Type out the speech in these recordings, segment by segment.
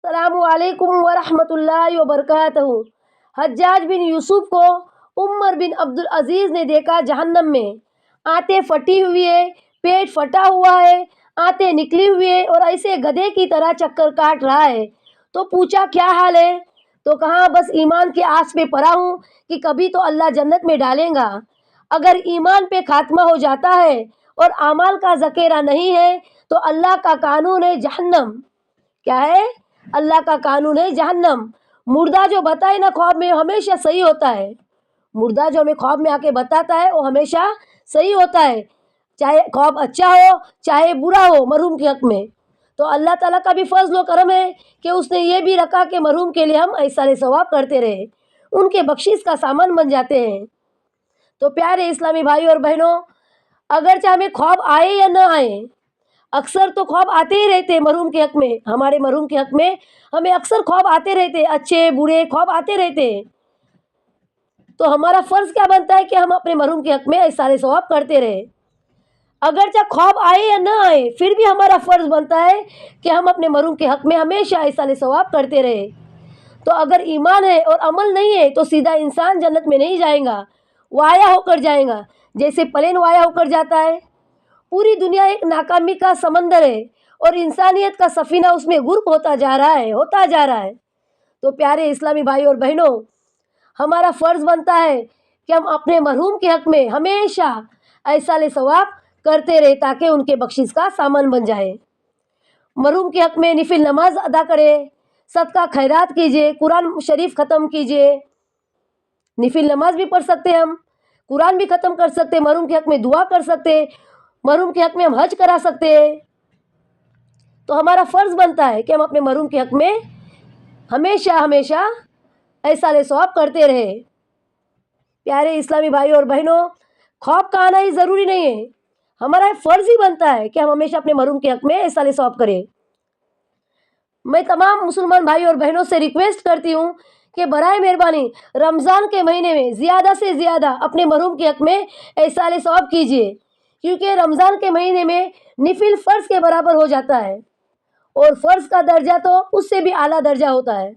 अस्सलामु अलैकुम वरहमतुल्लाहि वबरकातहू। हज्जाज बिन यूसुफ को उमर बिन अब्दुल अजीज़ ने देखा जहन्नम में, आंतें फटी हुई है, पेट फटा हुआ है, आंतें निकली हुई है और ऐसे गधे की तरह चक्कर काट रहा है। तो पूछा क्या हाल है? तो कहा बस ईमान के आस पे पड़ा हूँ कि कभी तो अल्लाह जन्नत में डालेगा। अगर ईमान पे खात्मा हो जाता है और आमाल का ज़ख़ीरा नहीं है तो अल्लाह का कानून है जहन्नम। क्या है? अल्लाह का कानून है जहन्नम। मुर्दा जो बताए ना ख्वाब में हमेशा सही होता है। मुर्दा जो हमें ख्वाब में आके बताता है वो हमेशा सही होता है, चाहे ख्वाब अच्छा हो चाहे बुरा हो मरहूम के हक़ में। तो अल्लाह ताला का भी फज़ल व करम है कि उसने ये भी रखा कि मरहूम के लिए हम ऐसा सवाब करते रहे, उनके बख्शिश का सामान बन जाते हैं। तो प्यारे इस्लामी भाई और बहनों, अगरचे हमें ख्वाब आए या न आए, अक्सर तो ख्वाब आते ही रहते मरहूम के हक़ में, हमारे मरहूम के हक़ में हमें अक्सर ख्वाब आते रहते, अच्छे बुरे ख्वाब आते रहते। तो हमारा फ़र्ज़ क्या बनता है कि हम अपने मरहूम के हक़ में ऐसा सवाब करते रहे। अगरचे ख्वाब आए या न आए फिर भी हमारा फ़र्ज़ बनता है कि हम अपने मरहूम के हक़ में हमेशा ऐसा सवाब करते रहे। तो अगर ईमान है और अमल नहीं है तो सीधा इंसान जन्नत में नहीं जाएगा, वाया होकर जाएगा, जैसे प्लेन वाया होकर जाता है। पूरी दुनिया एक नाकामी का समंदर है और इंसानियत का सफ़ीना उसमें गुर्क होता जा रहा है। तो प्यारे इस्लामी भाई और बहनों, हमारा फ़र्ज़ बनता है कि हम अपने मरहूम के हक़ में हमेशा ऐसा सवाब करते रहे ताकि उनके बख्शिश का सामान बन जाए। मरहूम के हक़ में निफिल नमाज अदा करें, सदका खैरात कीजिए, कुरान शरीफ ख़त्म कीजिए। निफिल नमाज भी पढ़ सकते हैं हम, कुरान भी ख़त्म कर सकते, मरहूम के हक़ में दुआ कर सकते, मरहूम के हक़ में हम हज करा सकते हैं। तो हमारा फ़र्ज़ बनता है कि हम अपने मरहूम के हक़ में हमेशा हमेशा ऐसा सवाब करते रहे। प्यारे इस्लामी भाई और बहनों, ख्वाब का आना ही ज़रूरी नहीं है, हमारा फ़र्ज़ ही बनता है कि हम हमेशा अपने मरहूम के हक़ में ऐसा सवाब करें। मैं तमाम मुसलमान भाई और बहनों से रिक्वेस्ट करती हूँ कि बराए मेहरबानी रमज़ान के महीने में ज़्यादा से ज़्यादा अपने मरहूम के हक़ में ऐसा सवाब कीजिए, क्योंकि रमज़ान के महीने में निफिल फ़र्ज़ के बराबर हो जाता है और फ़र्ज़ का दर्जा तो उससे भी आला दर्जा होता है।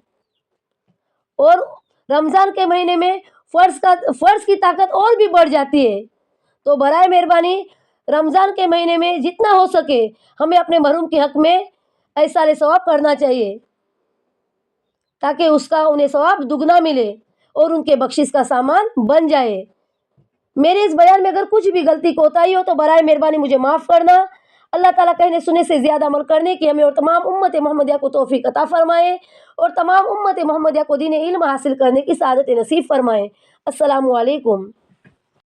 और रमज़ान के महीने में फ़र्ज़ की ताकत और भी बढ़ जाती है। तो बराए मेहरबानी रमज़ान के महीने में जितना हो सके हमें अपने मरहूम के हक़ में ऐसा सवाब करना चाहिए ताकि उसका उन्हें सवाब दुगना मिले और उनके बख्शिश का सामान बन जाए। मेरे इस बयान में अगर कुछ भी गलती कोताही हो तो बराए मेहरबानी मुझे माफ़ करना। अल्लाह ताला कहने सुने से ज़्यादा अमल करने की हमें और तमाम उम्मत मोहम्मदिया को तौफ़ीक अता फ़रमाए और तमाम उम्मत मोहम्मदिया को दीन इल्म हासिल करने की सआदत नसीब फ़रमाए। अस्सलामु अलैकुम।